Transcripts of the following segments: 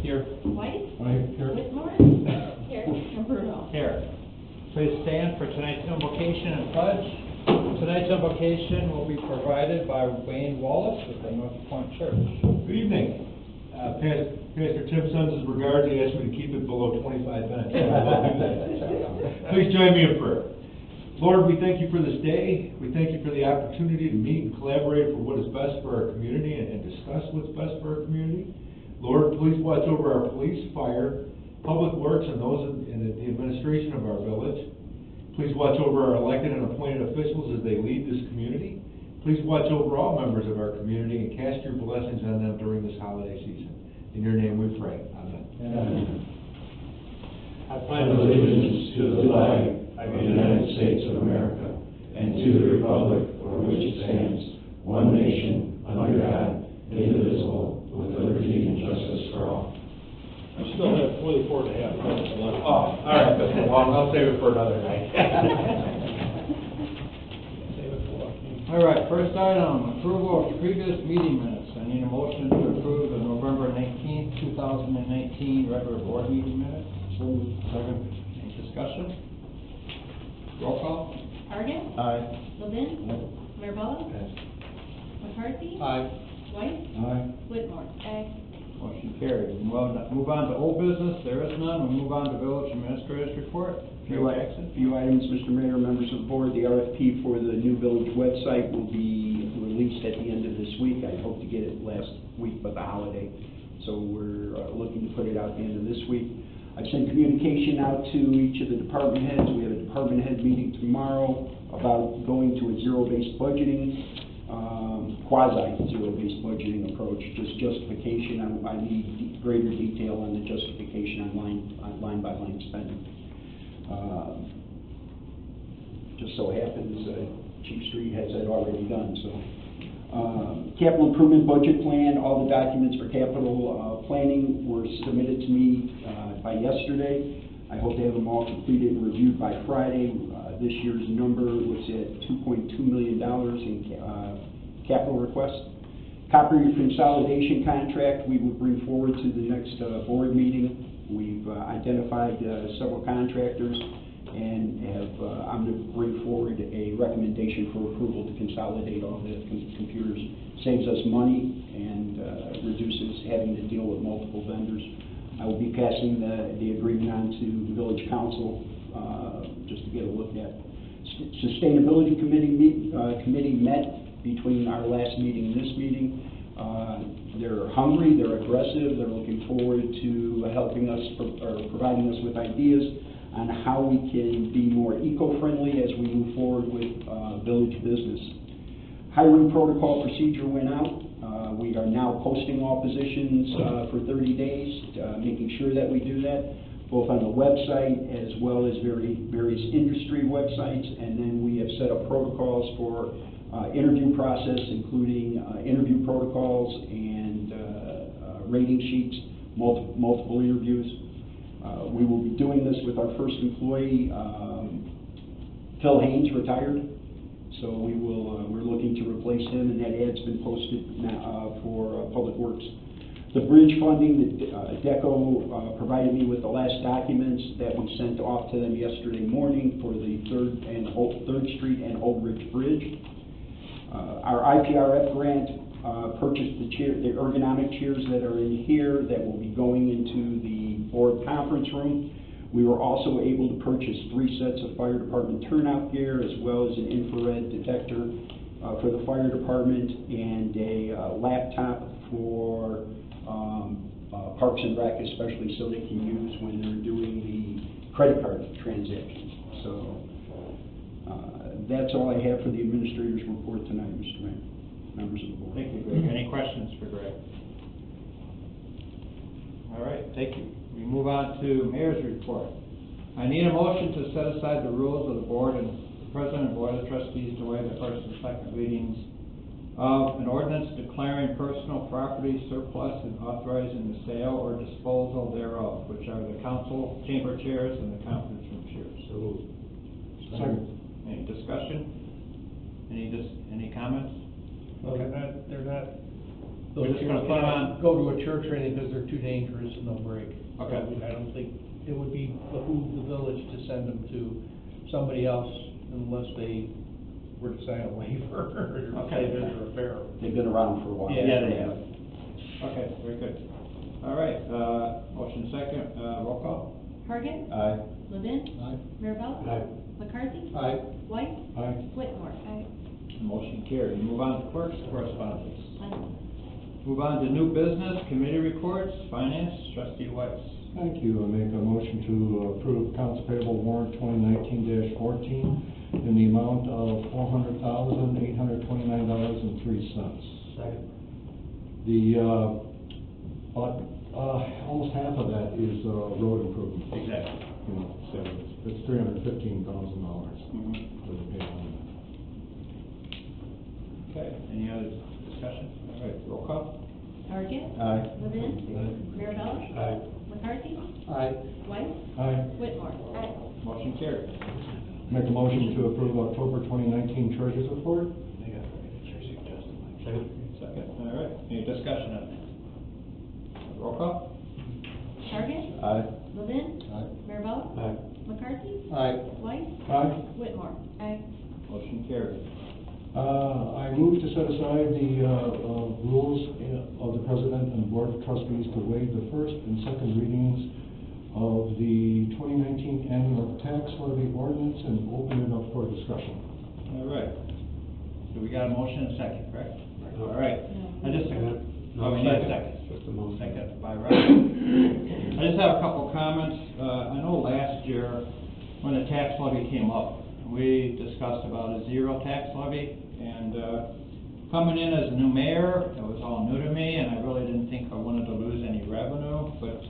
Here. White? Here. Whitmore? Here. And Bruno? Here. Please stand for tonight's invocation and pledge. Tonight's invocation will be provided by Wayne Wallace with the North Point Church. Good evening. Pastor Tim sends his regards. He asked me to keep it below 25 minutes. I'll do that. Please join me in prayer. Lord, we thank you for this day. We thank you for the opportunity to meet and collaborate for what is best for our community and discuss what's best for our community. Lord, please watch over our police, fire, public works, and those in the administration of our village. Please watch over our elected and appointed officials as they lead this community. Please watch over all members of our community and cast your blessings on them during this holiday season. In your name we pray. Amen. Amen. I pledge allegiance to the flag of the United States of America and to the republic for which it stands, one nation, under God, indivisible, with liberty and justice for all. I still have 24 and a half minutes left. Oh, all right. Well, I'll save it for another night. All right, first item, approval of previous meeting minutes. I need a motion to approve the November 19th, 2019 regular board meeting minutes. Second. Any discussion? Roll call. Argan? Aye. Levin? Mirabella? McCarthy? Aye. White? Aye. Whitmore? Aye. Motion carried. Move on to old business. There is none. We move on to village administrator's report. Few items, Mr. Mayor, members of the board. The RFP for the new village website will be released at the end of this week. I hope to get it last week, but the holiday. So we're looking to put it out at the end of this week. I've sent communication out to each of the department heads. We have a department head meeting tomorrow about going to a zero-based budgeting, quasi-zero-based budgeting approach, just justification. I need greater detail on the justification on line-by-line spending. Just so happens Chief Street has that already done. So, capital improvement budget plan, all the documents for capital planning were submitted to me by yesterday. I hope to have them all completed and reviewed by Friday. This year's number looks at $2.2 million in capital requests. Copper consolidation contract we will bring forward to the next board meeting. We've identified several contractors and have, I'm going to bring forward a recommendation for approval to consolidate all the computers. Saves us money and reduces having to deal with multiple vendors. I will be passing the agreement on to the village council just to get a look at. Sustainability committee met between our last meeting and this meeting. They're hungry, they're aggressive, they're looking forward to helping us or providing us with ideas on how we can be more eco-friendly as we move forward with village business. Hiring protocol procedure went out. We are now posting all positions for 30 days, making sure that we do that, both on the website as well as various industry websites, and then we have set up protocols for interview process, including interview protocols and rating sheets, multiple interviews. We will be doing this with our first employee. Phil Haynes retired, so we're looking to replace him, and that ad's been posted now, for Public Works. The bridge funding, DECO provided me with the last documents that we sent off to them yesterday morning for the 3rd Street and Old Ridge Bridge. Our IPRF grant purchased the ergonomic chairs that are in here that will be going into the board conference room. We were also able to purchase 3 sets of fire department turnout gear, as well as an infrared detector for the fire department, and a laptop for Parks and Rec, especially so they can use when they're doing the credit card transactions. So that's all I have for the administrator's report tonight, Mr. Mayor, members of the board. Thank you, Greg. Any questions for Greg? All right, thank you. We move on to mayor's report. I need a motion to set aside the rules of the board and the president and board of trustees to waive the first and second readings of an ordinance declaring personal property surplus and authorizing the sale or disposal thereof, which are the council chamber chairs and the conference room chairs. So, Second. Any discussion? Any comments? Well, they're not, We're just gonna put them on. Go to a church or anything, because they're too dangerous and they'll break. Okay. I don't think it would be behoove the village to send them to somebody else unless they were to sign a waiver or Okay. say there's a repair. They've been around for a while. Yeah, they have. Okay, very good. All right, motion second, roll call? Parkin? Aye. Levin? Aye. Mirabella? Aye. McCarthy? Aye. White? Aye. Whitmore? Aye. Motion carried. Move on to clerk's correspondence. None. Move on to new business, committee reports, finance, trustee Weiss. Thank you. I make a motion to approve accounts payable warrant 2019-14 in the amount of $400,829.03. Second. Almost half of that is road improvement. Exactly. You know, so it's $315,000 Mhm. for the payment. Okay, any other discussion? All right, roll call? Parkin? Aye. Levin? Aye. Mirabella? Aye. McCarthy? Aye. White? Aye. Whitmore? Aye. Motion carried. Make a motion to approve October 2019 treasurer's report. Second, all right, any discussion on that? Roll call? Parkin? Aye. Levin? Aye. Mirabella? Aye. McCarthy? Aye. White? Aye. Whitmore? Aye. Motion carried. I move to set aside the rules of the President and Board of Trustees to waive the first and second readings of the 2019 annual tax levy ordinance and open it up for discussion. All right. So we got a motion and a second, correct? All right. I just, oh, we need a second. Second by Rob. I just have a couple comments. I know last year, when the tax levy came up, we discussed about a zero tax levy, and coming in as a new mayor, it was all new to me, and I really didn't think I wanted to lose any revenue, but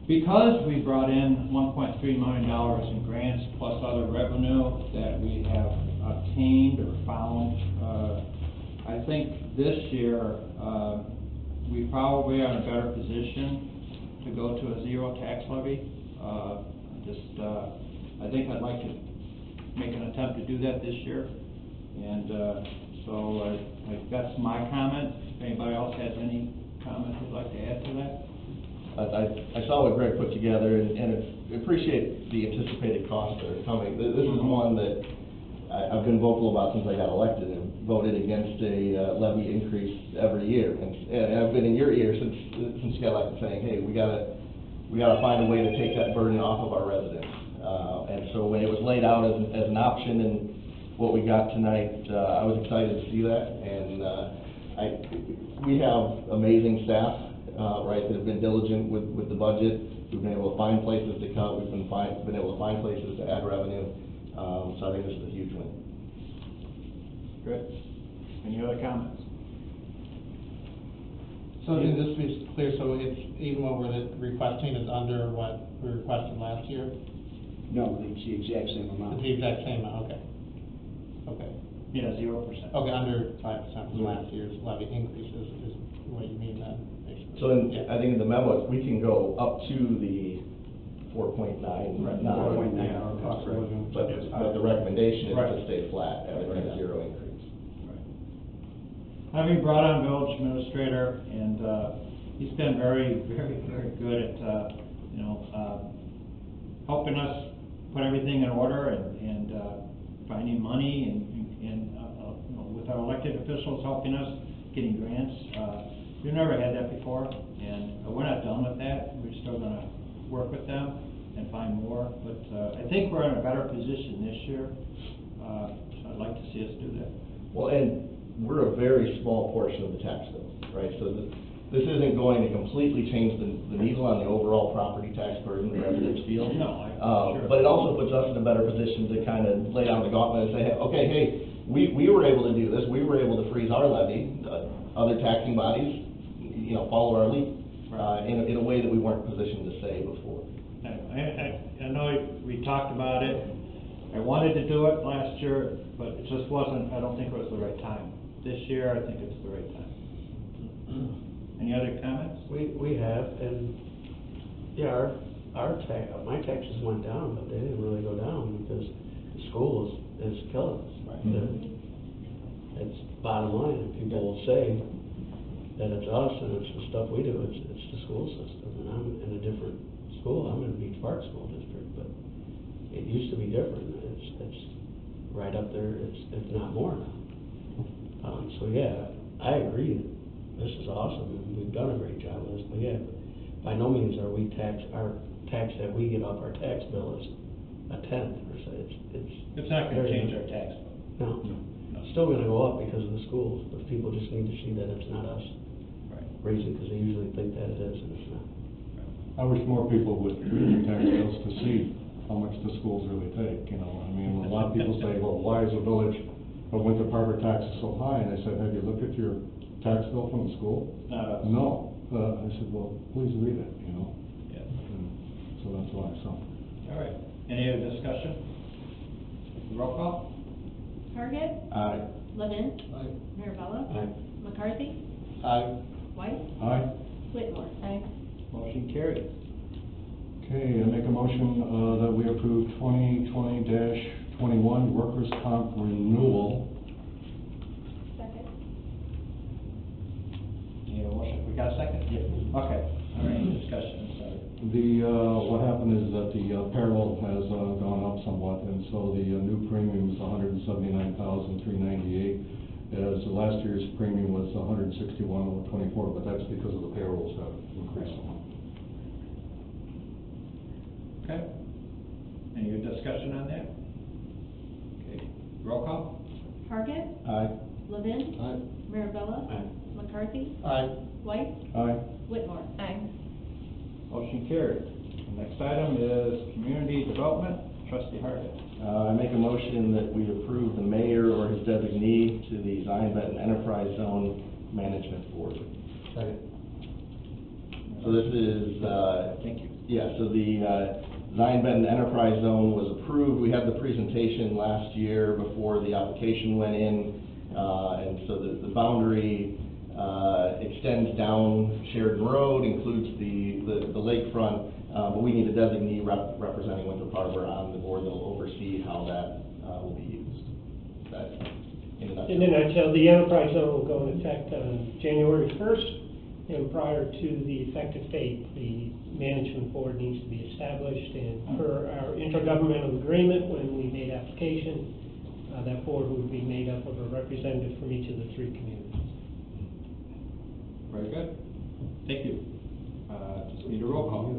because we brought in $1.3 million in grants plus other revenue that we have obtained or found, I think this year, we probably are in a better position to go to a zero tax levy. I think I'd like to make an attempt to do that this year. And so that's my comment. If anybody else has any comments they'd like to add to that? I saw what Greg put together and appreciate the anticipated costs that are coming. This is one that I've been vocal about since I got elected and voted against a levy increase every year. And I've been in your ear since you got elected saying, hey, we gotta find a way to take that burden off of our residents. And so when it was laid out as an option and what we got tonight, I was excited to see that. And we have amazing staff, right, that have been diligent with the budget. We've been able to find places to cut. We've been able to find places to add revenue. So I think this is a huge win. Good. Any other comments? So just to be clear, so it's, even what we're requesting is under what we requested last year? No, it's the exact same It's amount. the exact same amount, okay. Okay. Yeah, 0%. Okay, under 5% from last year's levy increases is what you mean then, basically. So then, Yeah. I think in the memo, we can go up to the 4.9. Right, 4.9, that's right. But the recommendation is Right. to stay flat at a Right. zero increase. Having brought on village administrator, and he's been very, very, very good at, helping us put everything in order and finding money and with our elected officials helping us, getting grants. We've never had that before, and we're not done with that. We're still gonna work with them and find more, but I think we're in a better position this year, so I'd like to see us do that. Well, and we're a very small portion of the tax bill, right? So this isn't going to completely change the needle on the overall property tax burden the residents feel. No, sure. But it also puts us in a better position to kind of lay down the gauntlet and say, okay, hey, we were able to do this. We were able to freeze our levy. Other taxing bodies, follow our lead in a way that we weren't positioned to say before. I know we talked about it. I wanted to do it last year, but it just wasn't, I don't think it was the right time. This year, I think it's the right time. Any other comments? We have, and yeah, my taxes went down, but they didn't really go down because the school is killing us. Right. It's bottom line, and people will say, that it's us and it's the stuff we do, it's the school system. And I'm in a different school, I'm in Beach Park School District, but it used to be different. It's right up there, if not more now. So yeah, I agree, this is awesome, and we've done a great job with this, but yeah, by no means are we our tax that we get off our tax bill is a tenth, or so It's not gonna change our tax bill. No, it's still gonna go up because of the schools, but people just need to see that it's not us raising, because they usually think that it is, and it's not. I wish more people would read their tax bills to see how much the schools really take, you know. I mean, a lot of people say, well, why is the village of Winter Harbor taxes so high? And I said, have you looked at your tax bill from the school? No. I said, well, please read it, you know. Yeah. And so that's why, so. All right, any other discussion? Roll call? Target, Aye. Levin. Mirabella. Aye. McCarthy. Aye. White. Aye. Whitmore. Aye. Motion carried. Okay, I make a motion, that we approve 2020-21 workers' comp renewal. Second. Need a motion, we got a second? Yeah. Okay, all right, any discussion, sorry. What happened is that the payroll has gone up somewhat, and so the new premium is $179,398. As last year's premium was $161,024, but that's because of the payrolls have increased somewhat. Okay. Any other discussion on that? Okay, roll call? Target, Aye. Levin. Aye. Mirabella. Aye. McCarthy. Aye. White. Aye. Whitmore. Aye. Motion carried. Next item is community development, trustee Hargit. I make a motion that we approve the mayor or his designee to the Zion Benton Enterprise Zone Management Board. Second. So this is, Thank you. yeah, so the Zion Benton Enterprise Zone was approved. We had the presentation last year before the application went in. And so the boundary extends down Sheridan Road, includes the lakefront, but we need a designee representing Winthrop Harbor on the board that will oversee how that will be used. That, in a nutshell. In a nutshell, the enterprise zone will go into effect on January 1st, and prior to the effective date, the management board needs to be established, and per our intergovernmental agreement, when we made application, that board would be made up of a representative from each of the three communities. Very good. Thank you. Just need a roll call.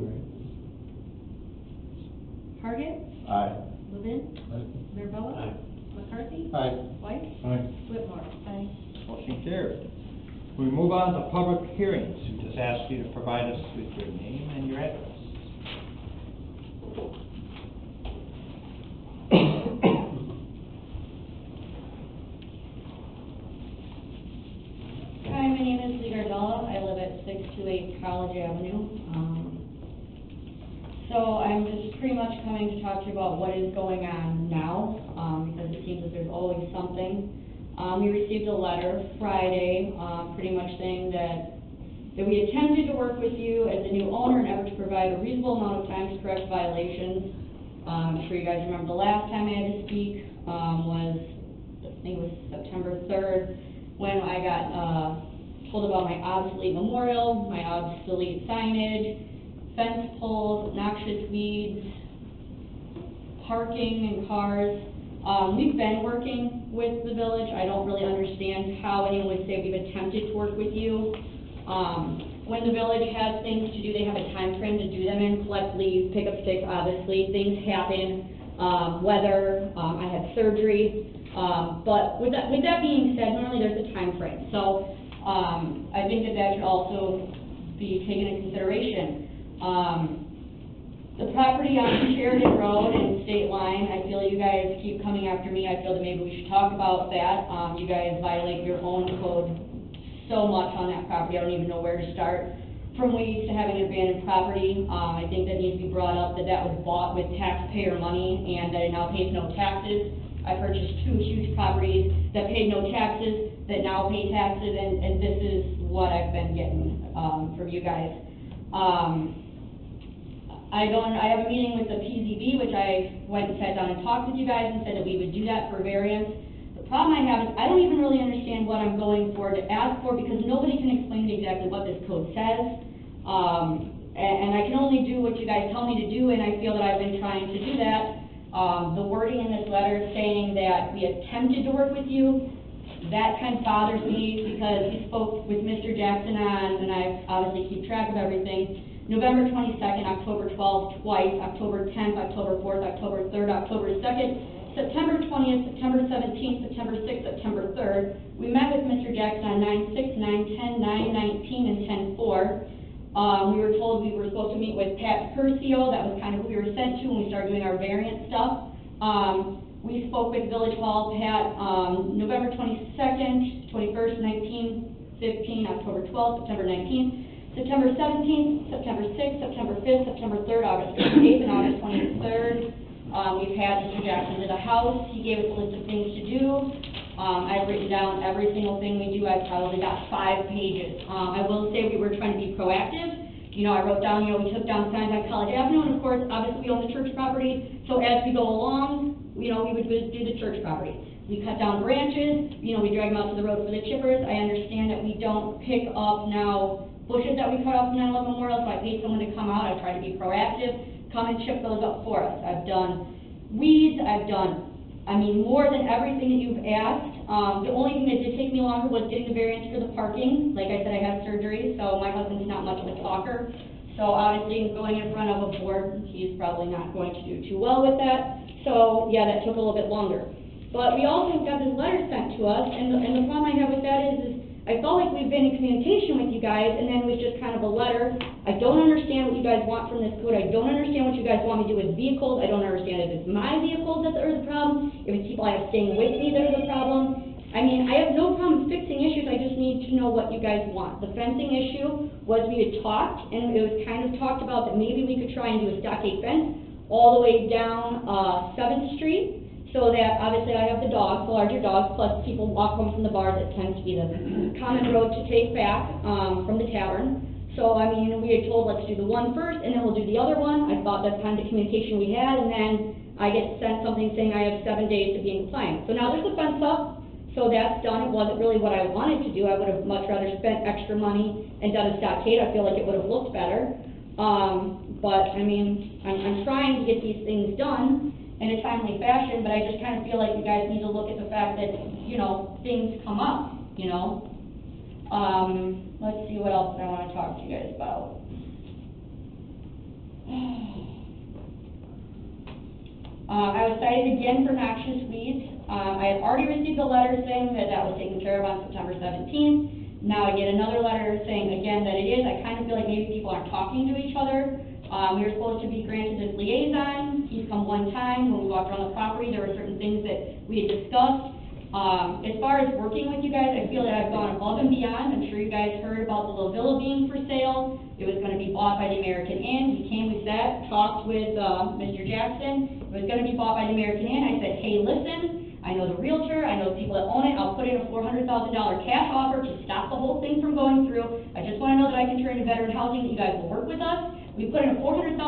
Target, Aye. Levin. Mirabella. Aye. McCarthy. Aye. White. Aye. Whitmore. Aye. Motion carried. We move on to public hearings. We just ask you to provide us with your name and your address. Hi, my name is Lee Gardella. I live at 628 College Avenue. So I'm just pretty much coming to talk to you about what is going on now, because it seems that there's always something. We received a letter Friday, pretty much saying that we attempted to work with you as a new owner in effort to provide a reasonable amount of time to correct violations. I'm sure you guys remember the last time I had to speak was, I think it was September 3rd, when I got told about my obsolete memorial, my obsolete signage, fence poles, noxious weeds, parking and cars. We've been working with the village. I don't really understand how anyone would say we've attempted to work with you. When the village has things to do, they have a time frame to do them in, collect leaves, pick up sticks, obviously, things happen, weather, I had surgery. But with that being said, normally there's a time frame. So I think that should also be taken into consideration. The property on Sheridan Road and State Line, I feel you guys keep coming after me. I feel that maybe we should talk about that. You guys violate your own code so much on that property, I don't even know where to start. From weeds to having an abandoned property, I think that needs to be brought up, that was bought with taxpayer money and that it now pays no taxes. I purchased 2 huge properties that paid no taxes, that now pay taxes, and this is what I've been getting from you guys. I have a meeting with the PZB, which I went and sat down and talked with you guys and said that we would do that for variance. The problem I have is I don't even really understand what I'm going for to ask for, because nobody can explain to me exactly what this code says. And I can only do what you guys tell me to do, and I feel that I've been trying to do that. The wording in this letter saying that we attempted to work with you, that kind of bothers me, because you spoke with Mr. Jackson on, and I obviously keep track of everything, November 22nd, October 12th, twice, October 10th, October 4th, October 3rd, October 2nd, September 20th, September 17th, September 6th, September 3rd. We met with Mr. Jackson on 9/6, 9/10, 9/19, and 10/4. We were told we were supposed to meet with Pat Curcio. That was kind of who we were sent to when we started doing our variant stuff. We spoke with Village Hall, Pat, November 22nd, 21st, 19, 15, October 12th, September 19th, September 17th, September 6th, September 5th, September 3rd, August 28th, and August 23rd. We've had Mr. Jackson to the house. He gave us a list of things to do. I've written down every single thing we do. I've probably got 5 pages. I will say we were trying to be proactive. You know, I wrote down, you know, we took down signs on College Avenue, and of course, obviously, we own the church property. So as we go along, you know, we would do the church property. We cut down branches, you know, we drag them out to the road for the chippers. I understand that we don't pick up now bushes that we cut off from 9/11 Memorial, so I paid someone to come out. I try to be proactive, come and chip those up for us. I've done weeds, I've done, I mean, more than everything that you've asked. The only thing that did take me longer was getting the variance for the parking. Like I said, I had surgery, so my husband's not much of a talker. So obviously, going in front of a board, he's probably not going to do too well with that. So, yeah, that took a little bit longer. But we also got this letter sent to us, and the problem I have with that is I felt like we've been in communication with you guys, and then it was just kind of a letter. I don't understand what you guys want from this code. I don't understand what you guys want me to do with vehicles. I don't understand if it's my vehicles that are the problem, if it's people I have staying with me that are the problem. I mean, I have no problem fixing issues, I just need to know what you guys want. The fencing issue was we had talked, and it was kind of talked about that maybe we could try and do a stockade fence all the way down 7th Street. So that, obviously, I have the dogs, the larger dogs, plus people walk home from the bar. That tends to be the common road to take back from the tavern. So, I mean, we had told, let's do the one first, and then we'll do the other one. I thought that's kind of the communication we had, and then I get sent something saying I have 7 days to be in compliance. So now there's a fence up, so that's done. It wasn't really what I wanted to do. I would have much rather spent extra money and done a stockade. I feel like it would have looked better. But, I mean, I'm trying to get these things done in a timely fashion, but I just kind of feel like you guys need to look at the fact that, you know, things come up, you know? Let's see what else I want to talk to you guys about. I was cited again for noxious weeds. I had already received a letter saying that that was taken care of on September 17th. Now I get another letter saying again that it is. I kind of feel like maybe people aren't talking to each other. We were supposed to be granted this liaison. He's come one time. When we walked around the property, there were certain things that we had discussed. As far as working with you guys, I feel that I've gone above and beyond. I'm sure you guys heard about the little villa being for sale. It was going to be bought by the American Inn. We came, we sat, talked with Mr. Jackson. It was going to be bought by the American Inn. I said, hey, listen, I know the realtor, I know the people that own it. I'll put in a $400,000 cash offer to stop the whole thing from going through. I just want to know that I can turn into veteran housing, that you guys will work with us. We put in a $400,000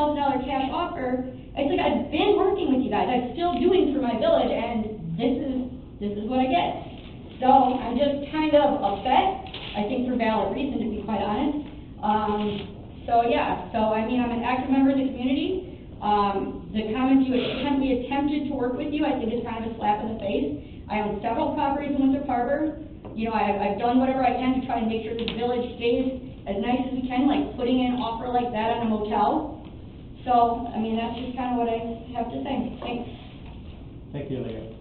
cash offer. It's like I've been working with you guys. I'm still doing for my village, and this is what I get. So I'm just kind of upset. I think for valid reason, to be quite honest. So yeah. So I mean, I'm an active member of the community. The comments we attempted to work with you, I think is kind of a slap in the face. I own several properties in Winthrop Harbor. You know, I've done whatever I can to try and make sure the village stays as nice as we can, like putting in an offer like that on a motel. So, I mean, that's just kind of what I have to say. Thanks. Thank you, Leah.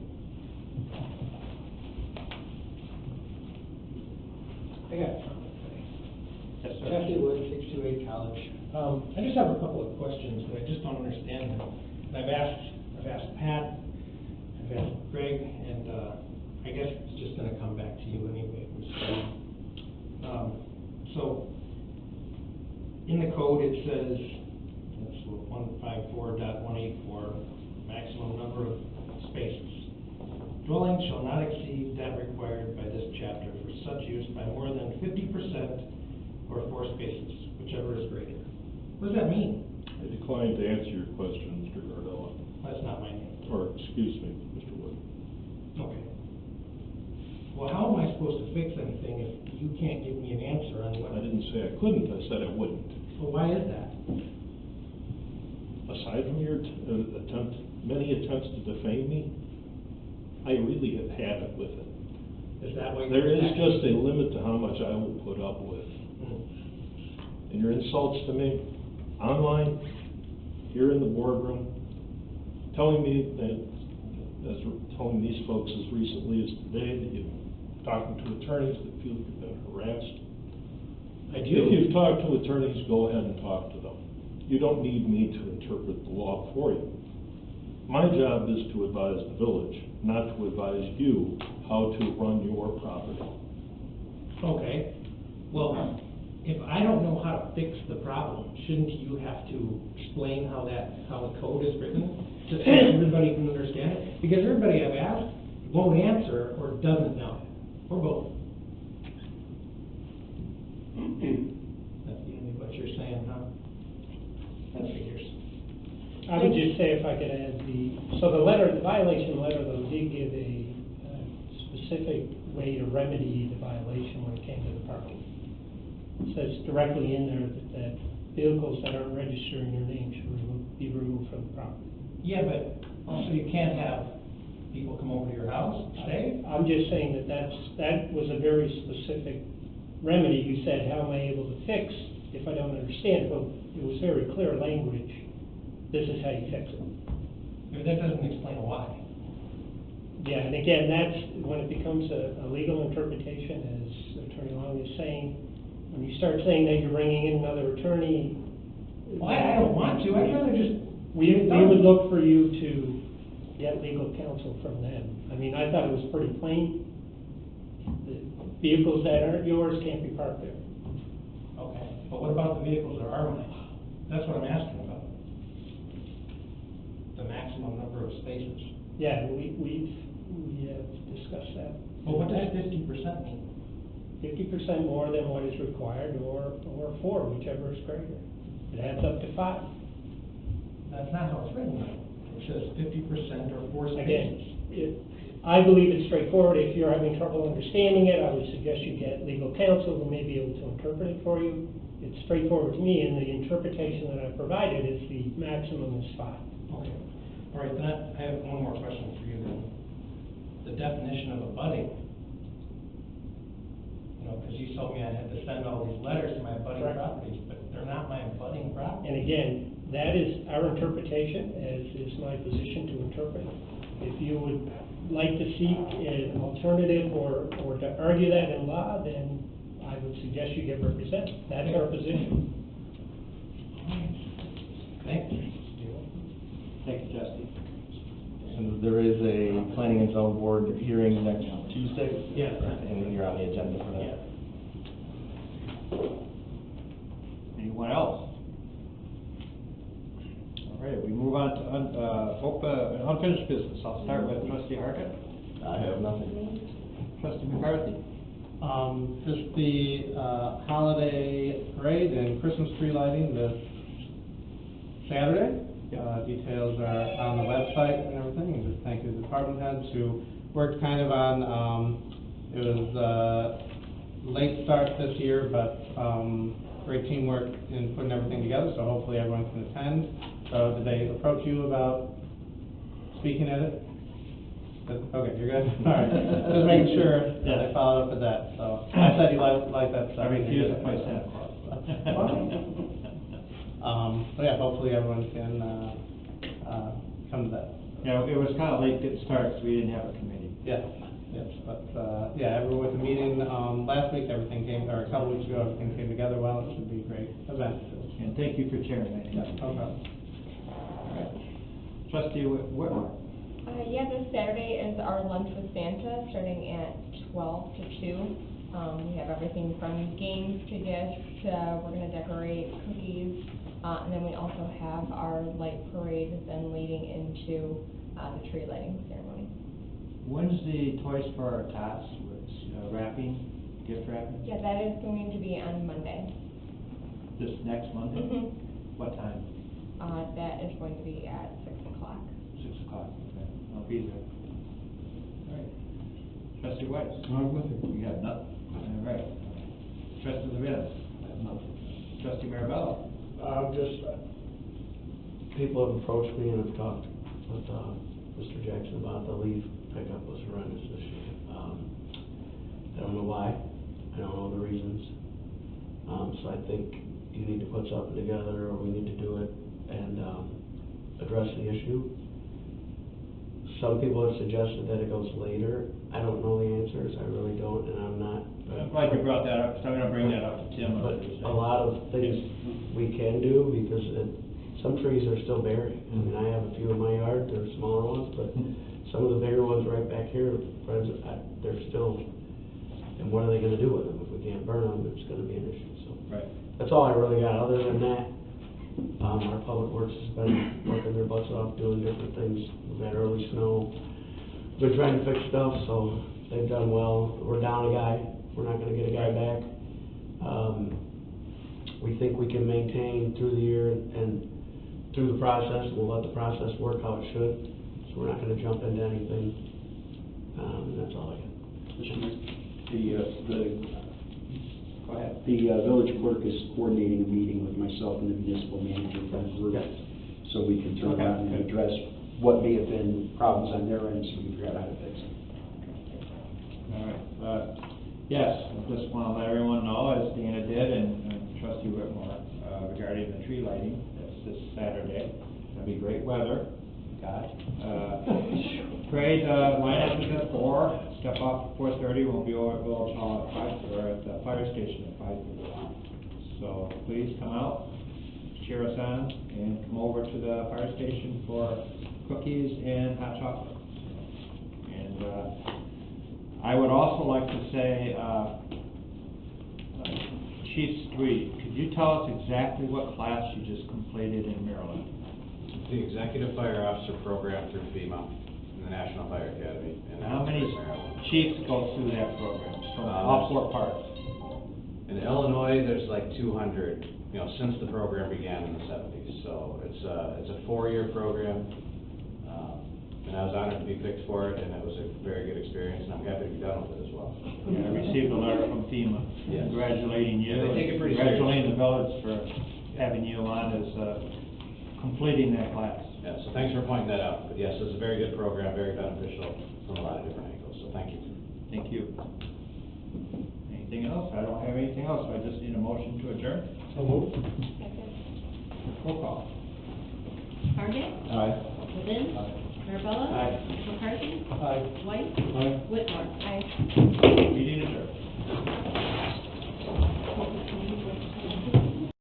I got something to say. Yes, sir. Jesse Wood, 628 College. I just have a couple of questions that I just don't understand. And I've asked Pat, I've asked Greg, and I guess it's just gonna come back to you anyway. So, in the code it says, that's 154.184, maximum number of spaces. Dwelling shall not exceed that required by this chapter for such use by more than 50% or 4 spaces, whichever is greater. What does that mean? I decline to answer your question, Mr. Gardella. That's not my name. Or, excuse me, Mr. Wood. Okay. Well, how am I supposed to fix anything if you can't give me an answer on what? I didn't say I couldn't, I said I wouldn't. Well, why is that? Aside from your many attempts to defame me, I really have had it with it. Is that why? There is just a limit to how much I will put up with. And your insults to me, online, here in the boardroom, telling me telling these folks as recently as today that you're talking to attorneys that feel you've been harassed. I If do. you've talked to attorneys, go ahead and talk to them. You don't need me to interpret the law for you. My job is to advise the village, not to advise you how to run your property. Okay, well, if I don't know how to fix the problem, shouldn't you have to explain how the code is written? Just so everybody can understand it? Because everybody I've asked won't answer or doesn't know, or both. That's the end of what you're saying, huh? That figures. I would just say if I could add the violation letter though did give a specific way to remedy the violation when it came to the parking. It says directly in there that vehicles that aren't registered in your name should be removed from the property. Yeah, but also you can't have people come over to your house, stay? I'm just saying that was a very specific remedy. You said, how am I able to fix if I don't understand? Well, it was very clear language. This is how you fix it. But that doesn't explain why. Yeah, and again, that's when it becomes a legal interpretation, as Attorney Long is saying. When you start saying that you're bringing in another attorney. Well, I don't want to, I'd rather just. We would look for you to get legal counsel from them. I mean, I thought it was pretty plain. The vehicles that aren't yours can't be parked there. Okay, but what about the vehicles that are mine? That's what I'm asking about. The maximum number of spaces. Yeah, we have discussed that. Well, what does 50% mean? 50% more than what is required, or 4, whichever is greater. It adds up to 5. That's not how it's written. It says 50% or 4 spaces. Again, I believe it's straightforward. If you're having trouble understanding it, I would suggest you get legal counsel who may be able to interpret it for you. It's straightforward to me, and the interpretation that I provided is the maximum is 5. Okay. All right, then I have one more question for you then. The definition of abutting. You know, because you told me I had to send all these letters to my abutting Correct. properties, but they're not my abutting properties. And again, that is our interpretation, as is my position to interpret. If you would like to seek an alternative or to argue that in law, then I would suggest you get represented. That's our position. Thank you. Thank you, Justin. And there is a planning and zone board hearing next Tuesday? Yes. And you're on the agenda for that? Anyone else? All right, we move on to unfinished business. I'll start with trustee Harkett. I have nothing. Trustee McCarthy. Just the holiday parade and Christmas tree lighting this Saturday. Details are on the website and everything, and just thank you to the department heads who worked kind of on, it was late start this year, but great teamwork in putting everything together, so hopefully everyone can attend. So did they approach you about speaking at it? Okay, you're good? All right, just making sure that they followed up with that, so I said you like that stuff. I refuse to play Santa Claus. So yeah, hopefully everyone can come to that. Yeah, it was kind of late to start, so we didn't have a committee. Yes, yes, but yeah, everyone with the meeting last week, everything came, or a couple weeks ago, everything came together well. It should be a great event. And thank you for chairing that. Yeah, no problem. All right. Trustee Whitmore. Yeah, this Saturday is our lunch with Santa, starting at 12 to 2. We have everything from games to gifts to, we're gonna decorate cookies. And then we also have our light parade then leading into the tree lighting ceremony. When's the Toys for Our Tots wrapping, gift wrapping? Yeah, that is going to be on Monday. This next Monday? Mm-hmm. What time? That is going to be at 6 o'clock. 6 o'clock, okay. I'll be there. All right. Trustee White? I'm with you. You have nothing? All right. Trustee Levin? Trustee Marabella? Just, people have approached me and have talked with, Mr. Jackson about the leaf pickup was horrendous this year. I don't know why, I don't know the reasons. So I think you need to put something together, or we need to do it and, address the issue. Some people have suggested that it goes later. I don't know the answers, I really don't, and I'm not. I'm glad you brought that up, because I'm gonna bring that up to Tim. But a lot of things we can do, because some trees are still bearing. I mean, I have a few in my yard, they're smaller ones, but some of the bigger ones right back here, friends, they're still, and what are they gonna do with them? If we can't burn them, it's gonna be an issue, so. Right. That's all I really got, other than that, our public works has been working their butts off, doing different things. We've had early snow, they're trying to fix stuff, so they've done well. We're down a guy, we're not gonna get a guy back. We think we can maintain through the year and through the process, we'll let the process work how it should, so we're not gonna jump into anything, and that's all I got. Go ahead. The village clerk is coordinating a meeting with myself and the municipal manager from the group, so we can turn around and address what may have been problems on their end, so we figure out how to fix it. All right, yes, I just want to let everyone know, as Dana did, and Trustee Whitmore, regarding the tree lighting, that's this Saturday. It'll be great weather, God. Parade, line up is at 4, step off at 4:30, we'll be over at Village Hall at 5, or at the fire station at 5:30. So please come out, cheer us on, and come over to the fire station for cookies and hot chocolate. And, I would also like to say, Chief Street, could you tell us exactly what class you just completed in Maryland? The Executive Fire Officer Program through FEMA in the National Fire Academy in How many Maryland. chiefs go through that program from all 4 parts? In Illinois, there's like 200, since the program began in the 70s. So it's a 4-year program. And I was honored to be picked for it, and it was a very good experience, and I'm happy to be done with it as well. Yeah, I received a letter from FEMA Yes. congratulating you. Yeah, they take it pretty congratulating the village for having you on as completing that class. Yeah, so thanks for pointing that out. But yes, it's a very good program, very beneficial from a lot of different angles, so thank you. Thank you. Anything else? I don't have anything else, I just need a motion to adjourn. So moved. Roll call. Target? Aye. Levin? Marabella? Aye. McCarthy? Aye. White? Aye. Whitmore? Aye. Meeting adjourned.